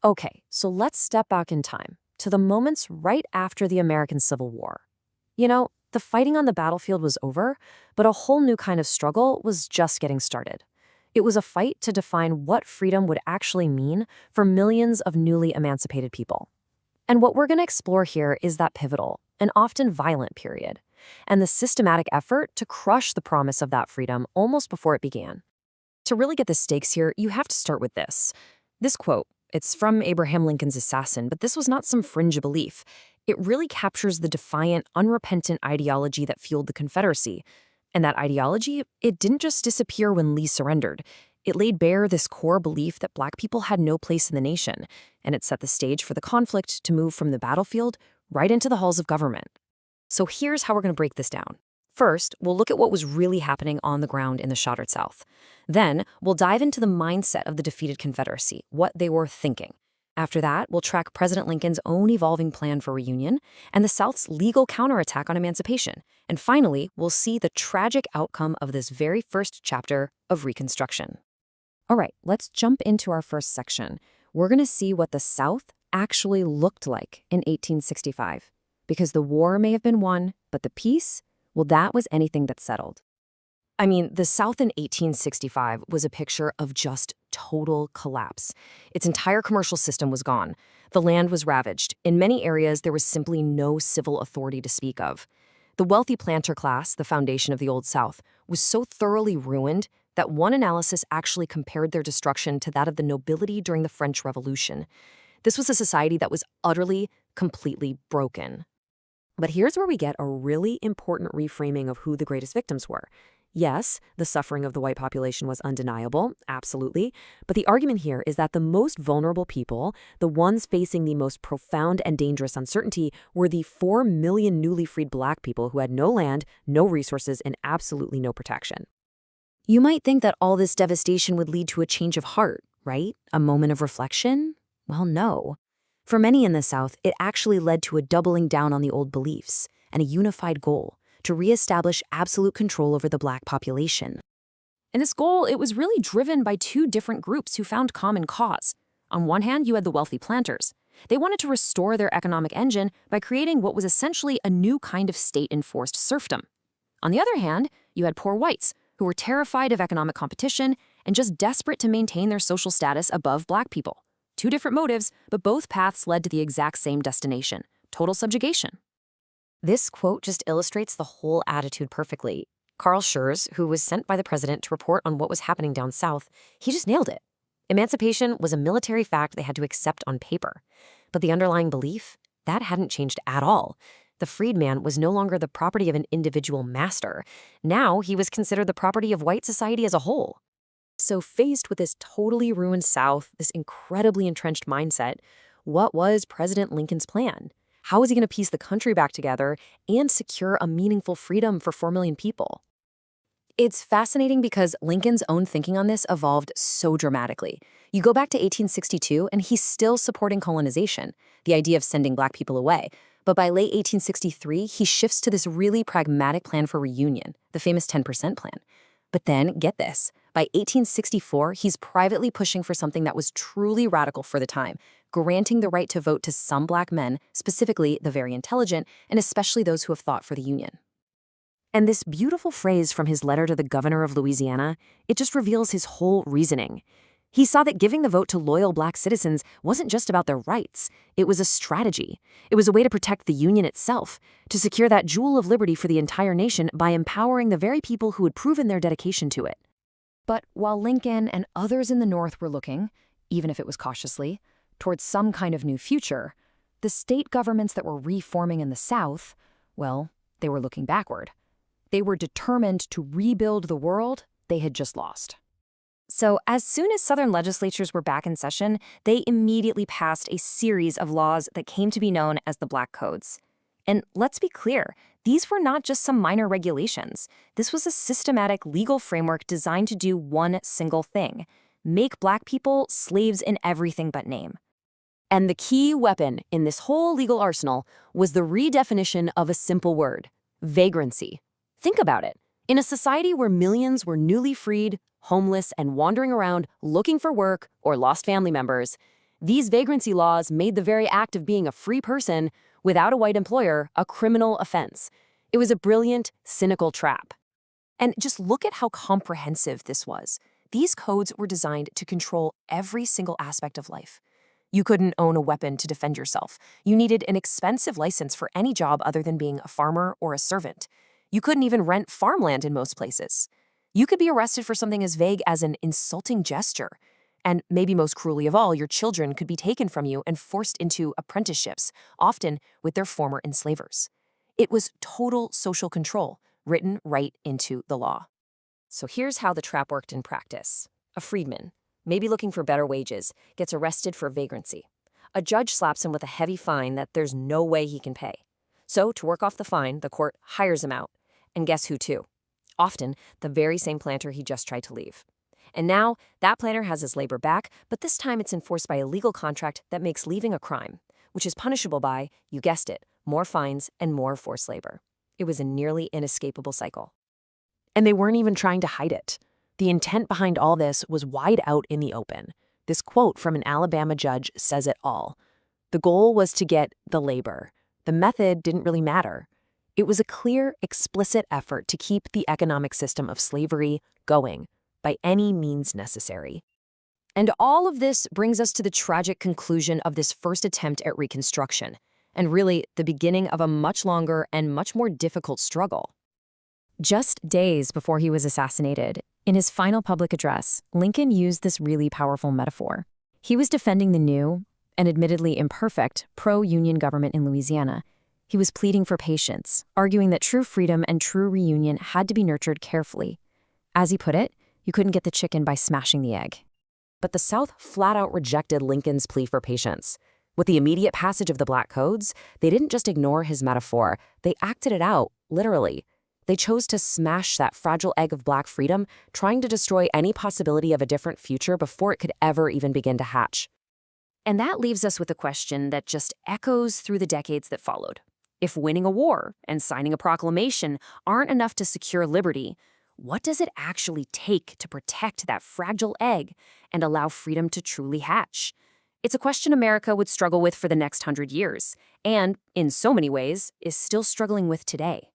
Okay, so let's step back in time to the moments right after the American Civil War. The fighting on the battlefield was over, but a whole new kind of struggle was just getting started. It was a fight to define what freedom would actually mean for millions of newly emancipated people. And what we're going to explore here is that pivotal and often violent period, and the systematic effort to crush the promise of that freedom almost before it began. To really get the stakes here, you have to start with this. This quote, it's from Abraham Lincoln's assassin, but this was not some fringe belief. It really captures the defiant, unrepentant ideology that fueled the Confederacy. And that ideology, it didn't just disappear when Lee surrendered. It laid bare this core belief that Black people had no place in the nation, and it set the stage for the conflict to move from the battlefield right into the halls of government. So here's how we're going to break this down. First, we'll look at what was really happening on the ground in the shattered South. Then, we'll dive into the mindset of the defeated Confederacy, what they were thinking. After that, we'll track President Lincoln's own evolving plan for reunion and the South's legal counterattack on emancipation. And finally, we'll see the tragic outcome of this very first chapter of Reconstruction. All right, let's jump into our first section. We're going to see what the South actually looked like in 1865. Because the war may have been won, but the peace, well, that was anything that settled. I mean, the South in 1865 was a picture of just total collapse. Its entire commercial system was gone. The land was ravaged. In many areas, there was simply no civil authority to speak of. The wealthy planter class, the foundation of the Old South, was so thoroughly ruined that one analysis actually compared their destruction to that of the nobility during the French Revolution. This was a society that was utterly, completely broken. But here's where we get a really important reframing of who the greatest victims were. Yes, the suffering of the white population was undeniable, absolutely, but the argument here is that the most vulnerable people, the ones facing the most profound and dangerous uncertainty, were the 4 million newly freed Black people who had no land, no resources, and absolutely no protection. You might think that all this devastation would lead to a change of heart, right? A moment of reflection? Well, no. For many in the South, it actually led to a doubling down on the old beliefs and a unified goal to reestablish absolute control over the Black population. And this goal, it was really driven by two different groups who found common cause. On one hand, you had the wealthy planters. They wanted to restore their economic engine by creating what was essentially a new kind of state-enforced serfdom. On the other hand, you had poor whites, who were terrified of economic competition and just desperate to maintain their social status above Black people. Two different motives, but both paths led to the exact same destination: total subjugation. This quote just illustrates the whole attitude perfectly. Carl Schurz, who was sent by the president to report on what was happening down south, he just nailed it. Emancipation was a military fact they had to accept on paper. But the underlying belief, that hadn't changed at all. The freedman was no longer the property of an individual master. Now he was considered the property of white society as a whole. So faced with this totally ruined South, this incredibly entrenched mindset, what was President Lincoln's plan? How was he going to piece the country back together and secure a meaningful freedom for 4 million people? It's fascinating because Lincoln's own thinking on this evolved so dramatically. You go back to 1862 and he's still supporting colonization, the idea of sending Black people away. But by late 1863, he shifts to this really pragmatic plan for reunion, the famous 10% plan. But then, get this, by 1864, he's privately pushing for something that was truly radical for the time, granting the right to vote to some Black men, specifically the very intelligent, and especially those who have thought for the Union. And this beautiful phrase from his letter to the governor of Louisiana, it just reveals his whole reasoning. He saw that giving the vote to loyal Black citizens wasn't just about their rights. It was a strategy. It was a way to protect the Union itself, to secure that jewel of liberty for the entire nation by empowering the very people who had proven their dedication to it. But while Lincoln and others in the North were looking, even if it was cautiously, towards some kind of new future, the state governments that were reforming in the South, well, they were looking backward. They were determined to rebuild the world they had just lost. So as soon as Southern legislatures were back in session, they immediately passed a series of laws that came to be known as the Black Codes. And let's be clear, these were not just some minor regulations. This was a systematic legal framework designed to do one single thing: make Black people slaves in everything but name. And the key weapon in this whole legal arsenal was the redefinition of a simple word: vagrancy. Think about it. In a society where millions were newly freed, homeless, and wandering around looking for work or lost family members, These vagrancy laws made the very act of being a free person without a white employer a criminal offense. It was a brilliant, cynical trap. And just look at how comprehensive this was. These codes were designed to control every single aspect of life. You couldn't own a weapon to defend yourself. You needed an expensive license for any job other than being a farmer or a servant. You couldn't even rent farmland in most places. You could be arrested for something as vague as an insulting gesture. And maybe most cruelly of all, your children could be taken from you and forced into apprenticeships, often with their former enslavers. It was total social control, written right into the law. So here's how the trap worked in practice. A freedman, maybe looking for better wages, gets arrested for vagrancy. A judge slaps him with a heavy fine that there's no way he can pay. So to work off the fine, the court hires him out. And guess who too? Often the very same planter he just tried to leave. And now that planter has his labor back, but this time it's enforced by a legal contract that makes leaving a crime, which is punishable by, you guessed it, more fines and more forced labor. It was a nearly inescapable cycle. And they weren't even trying to hide it. The intent behind all this was wide out in the open. This quote from an Alabama judge says it all. The goal was to get the labor. The method didn't really matter. It was a clear, explicit effort to keep the economic system of slavery going by any means necessary. And all of this brings us to the tragic conclusion of this first attempt at Reconstruction, and really the beginning of a much longer and much more difficult struggle. Just days before he was assassinated, in his final public address, Lincoln used this really powerful metaphor. He was defending the new, and admittedly imperfect, pro-union government in Louisiana. He was pleading for patience, arguing that true freedom and true reunion had to be nurtured carefully. As he put it, you couldn't get the chicken by smashing the egg. But the South flat out rejected Lincoln's plea for patience. With the immediate passage of the Black Codes, they didn't just ignore his metaphor, they acted it out, literally. They chose to smash that fragile egg of Black freedom, trying to destroy any possibility of a different future before it could ever even begin to hatch. And that leaves us with a question that just echoes through the decades that followed. If winning a war and signing a proclamation aren't enough to secure liberty, what does it actually take to protect that fragile egg and allow freedom to truly hatch? It's a question America would struggle with for the next 100 years, and, in so many ways, is still struggling with today.